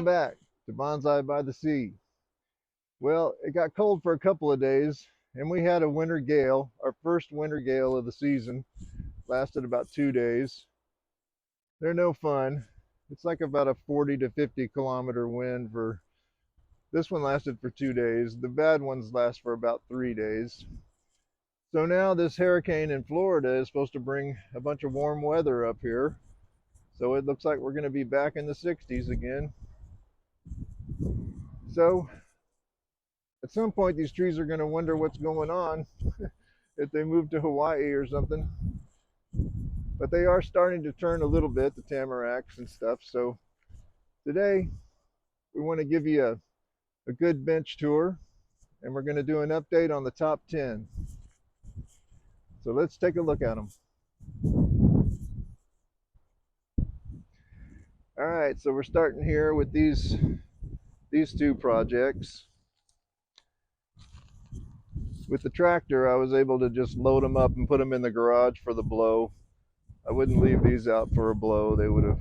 back to Bonsai by the Sea. Well, it got cold for a couple of days and we had a winter gale. Our first winter gale of the season lasted about 2 days. They're no fun. It's like about a 40 to 50 kilometer wind. For this one lasted for 2 days. The bad ones last for about 3 days. So now this hurricane in Florida is supposed to bring a bunch of warm weather up here. So it looks like we're going to be back in the 60s again. So at some point these trees are going to wonder what's going on if they move to Hawaii or something. But they are starting to turn a little bit, the tamaracks and stuff. So today we want to give you a good bench tour, and we're going to do an update on the top 10. So let's take a look at them. All right, so we're starting here with these two projects. With the tractor, I was able to just load them up and put them in the garage for the blow. I wouldn't leave these out for a blow. They would have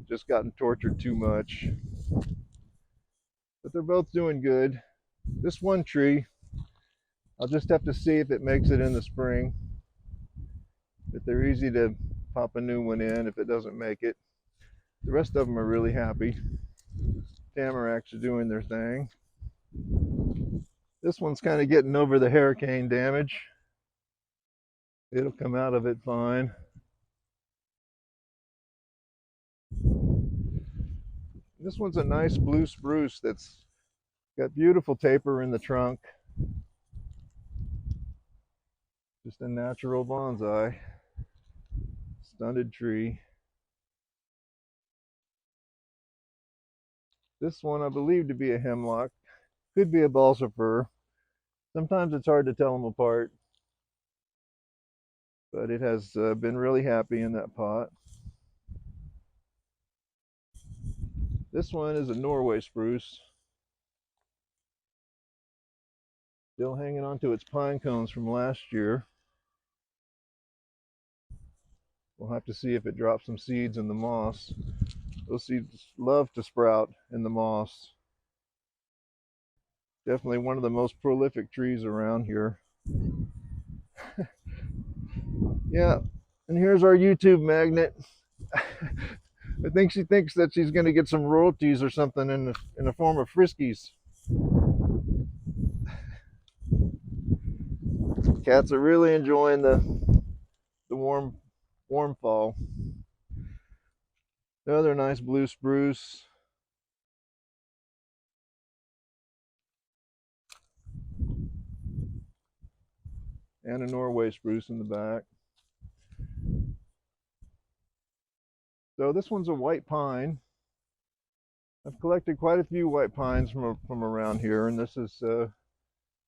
just gotten tortured too much. But they're both doing good. This one tree, I'll just have to see if it makes it in the spring. But they're easy to pop a new one in if it doesn't make it. The rest of them are really happy. Tamaracks are doing their thing. This one's kind of getting over the hurricane damage. It'll come out of it fine. This one's a nice blue spruce that's got beautiful taper in the trunk. Just a natural bonsai. Stunted tree. This one I believe to be a hemlock. Could be a balsa fir. Sometimes it's hard to tell them apart. But it has been really happy in that pot. This one is a Norway spruce. Still hanging on to its pine cones from last year. We'll have to see if it drops some seeds in the moss. Those seeds love to sprout in the moss. Definitely one of the most prolific trees around here. Yeah, and here's our YouTube magnet. I think she thinks that she's going to get some royalties or something in the form of friskies. Cats are really enjoying the warm fall. Another nice blue spruce. And a Norway spruce in the back. So this one's a white pine. I've collected quite a few white pines from around here, and this is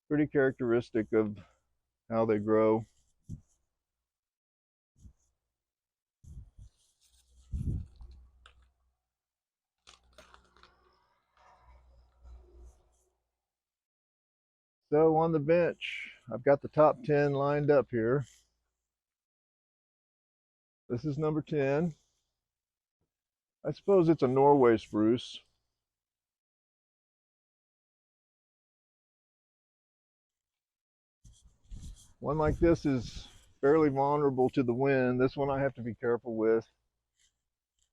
pretty characteristic of how they grow. So on the bench, I've got the top 10 lined up here. This is number 10. I suppose it's a Norway spruce. One like this is fairly vulnerable to the wind. This one I have to be careful with.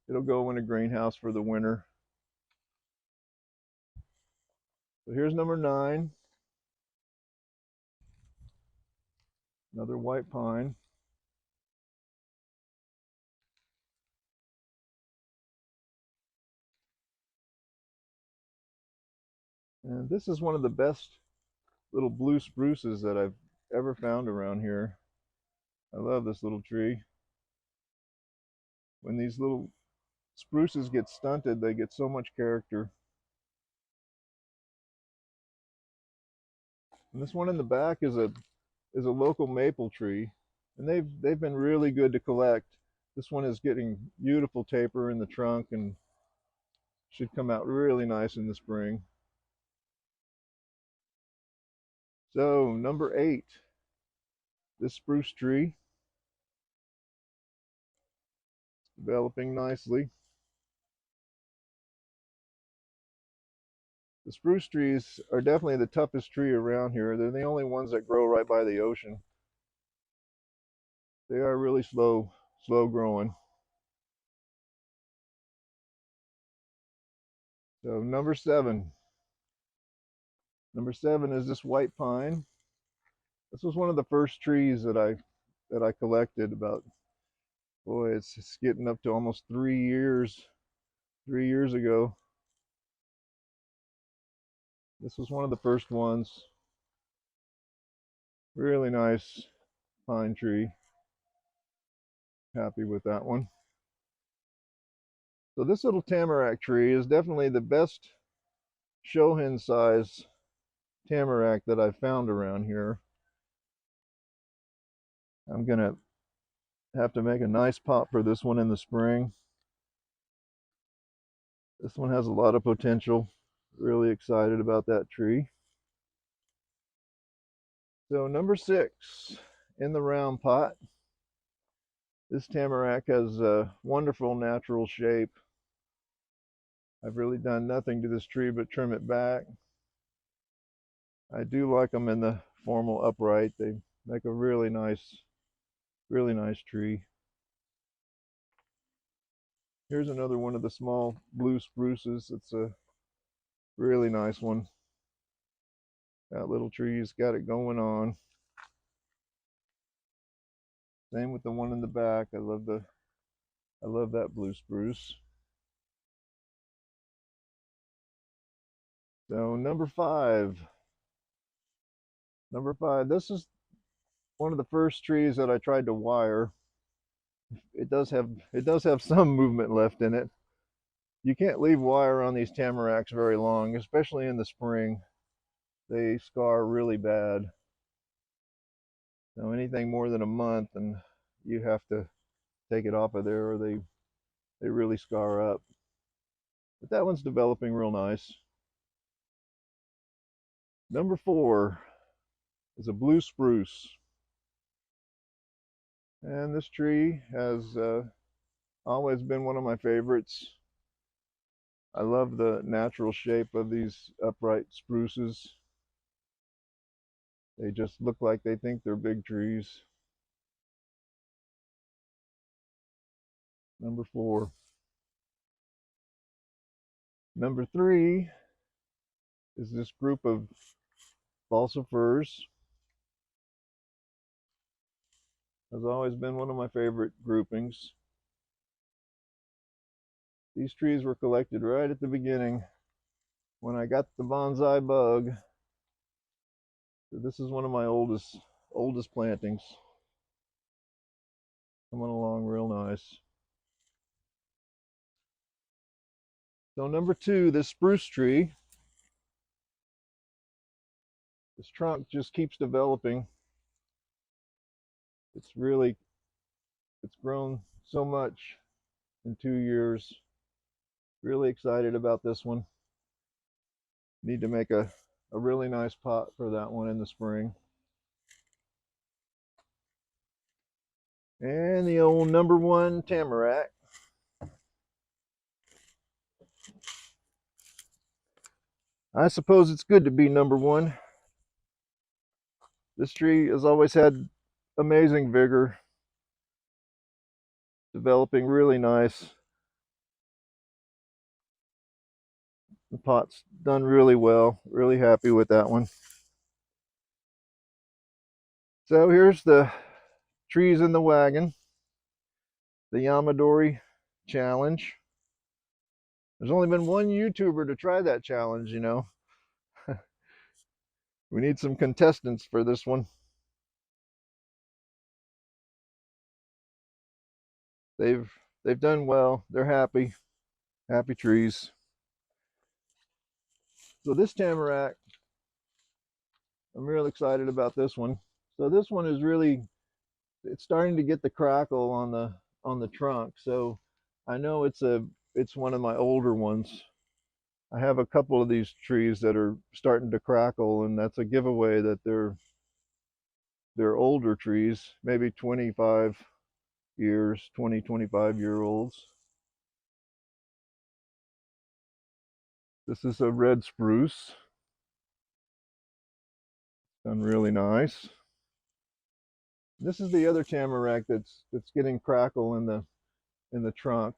It'll go in a greenhouse for the winter. So here's number 9. Another white pine. And this is one of the best little blue spruces that I've ever found around here. I love this little tree. When these little spruces get stunted, they get so much character. And this one in the back is a local maple tree, and they've been really good to collect. This one is getting beautiful taper in the trunk and should come out really nice in the spring. So number 8, this spruce tree, developing nicely. The spruce trees are definitely the toughest tree around here. They're the only ones that grow right by the ocean. They are really slow growing. So number 7. Number 7 is this white pine. This was one of the first trees that I collected about, boy, it's getting up to almost 3 years. 3 years ago. This was one of the first ones. Really nice pine tree. Happy with that one. So this little tamarack tree is definitely the best shohin size tamarack that I've found around here. I'm gonna have to make a nice pot for this one in the spring. This one has a lot of potential. Really excited about that tree. So number 6 in the round pot. This tamarack has a wonderful natural shape. I've really done nothing to this tree but trim it back. I do like them in the formal upright. They make a really nice tree. Here's another one of the small blue spruces. It's a really nice one. That little tree's got it going on. Same with the one in the back. I love that blue spruce. So number 5. Number 5. This is one of the first trees that I tried to wire. It does have some movement left in it. You can't leave wire on these tamaracks very long, especially in the spring. They scar really bad. So anything more than a month and you have to take it off of there, or they really scar up. But that one's developing real nice. Number 4 is a blue spruce. And this tree has always been one of my favorites. I love the natural shape of these upright spruces. They just look like they think they're big trees. Number 4. Number 3 is this group of balsa firs. Has always been one of my favorite groupings. These trees were collected right at the beginning when I got the bonsai bug. So this is one of my oldest plantings. Coming along real nice. So number 2, this spruce tree. This trunk just keeps developing. It's grown so much in 2 years. Really excited about this one. Need to make a really nice pot for that one in the spring. And the old number 1 tamarack. I suppose it's good to be number 1. This tree has always had amazing vigor, developing really nice. The pot's done really well. Really happy with that one. So here's the trees in the wagon. The Yamadori challenge. There's only been one YouTuber to try that challenge, you know. We need some contestants for this one. They've done well. They're happy. Happy trees. So this tamarack, I'm real excited about this one. So this one is it's starting to get the crackle on the trunk. So I know it's one of my older ones. I have a couple of these trees that are starting to crackle, and that's a giveaway that they're older trees, maybe 25 years, 25-year-olds. This is a red spruce. Done really nice. This is the other tamarack that's getting crackle in the trunk.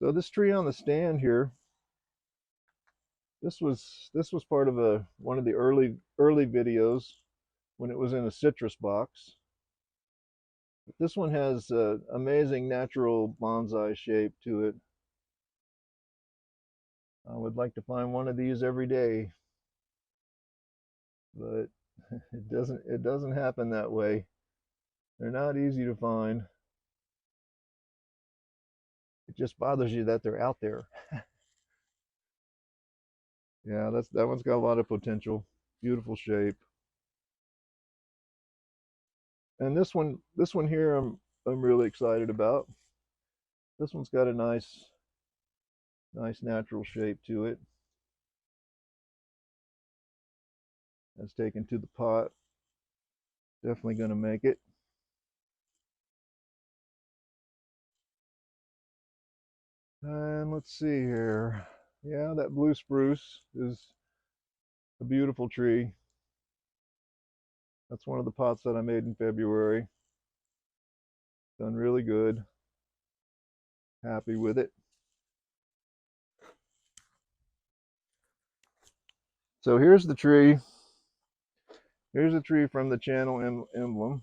So this tree on the stand here, this was part of one of the early videos when it was in a citrus box. But this one has amazing natural bonsai shape to it. I would like to find one of these every day, but it doesn't happen that way. They're not easy to find. It just bothers you that they're out there. Yeah, that one's got a lot of potential. Beautiful shape. And this one here I'm really excited about. This one's got a nice natural shape to it. That's taken to the pot. Definitely going to make it. And let's see here. Yeah, that blue spruce is a beautiful tree. That's one of the pots that I made in February. Done really good. Happy with it. So here's the tree. Here's a tree from the channel emblem.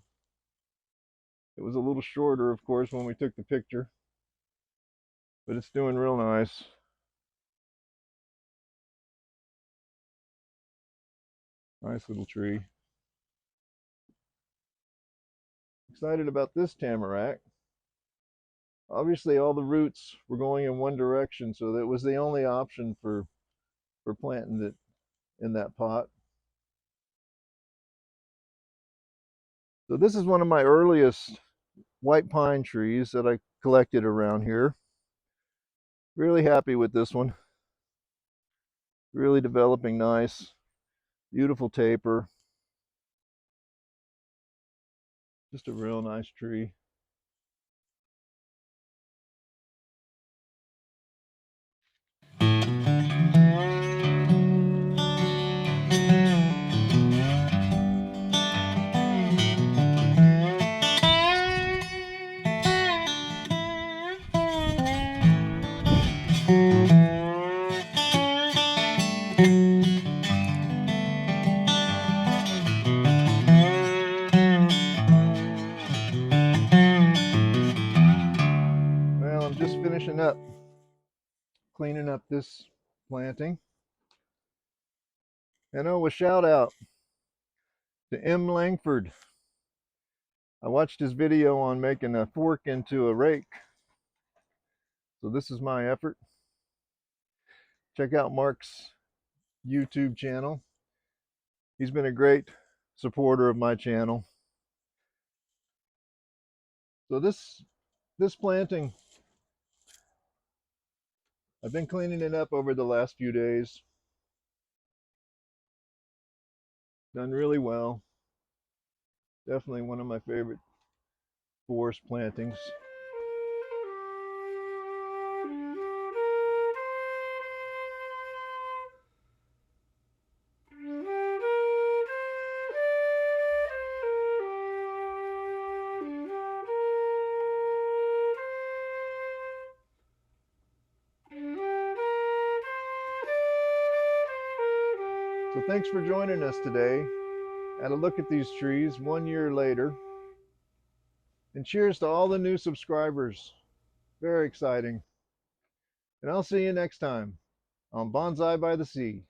It was a little shorter, of course, when we took the picture, but it's doing real nice. Nice little tree. Excited about this tamarack. Obviously, all the roots were going in one direction, so that was the only option for planting it in that pot. So this is one of my earliest white pine trees that I collected around here. Really happy with this one. Really developing nice. Beautiful taper. Just a real nice tree. Well, I'm just finishing up cleaning up this planting. And oh, a shout out to M. Langford. I watched his video on making a fork into a rake. So this is my effort. Check out Mark's YouTube channel. He's been a great supporter of my channel. So this planting, I've been cleaning it up over the last few days. Done really well. Definitely one of my favorite forest plantings. So thanks for joining us today at a look at these trees 1 year later. And cheers to all the new subscribers. Very exciting. And I'll see you next time on Bonsai by the Sea.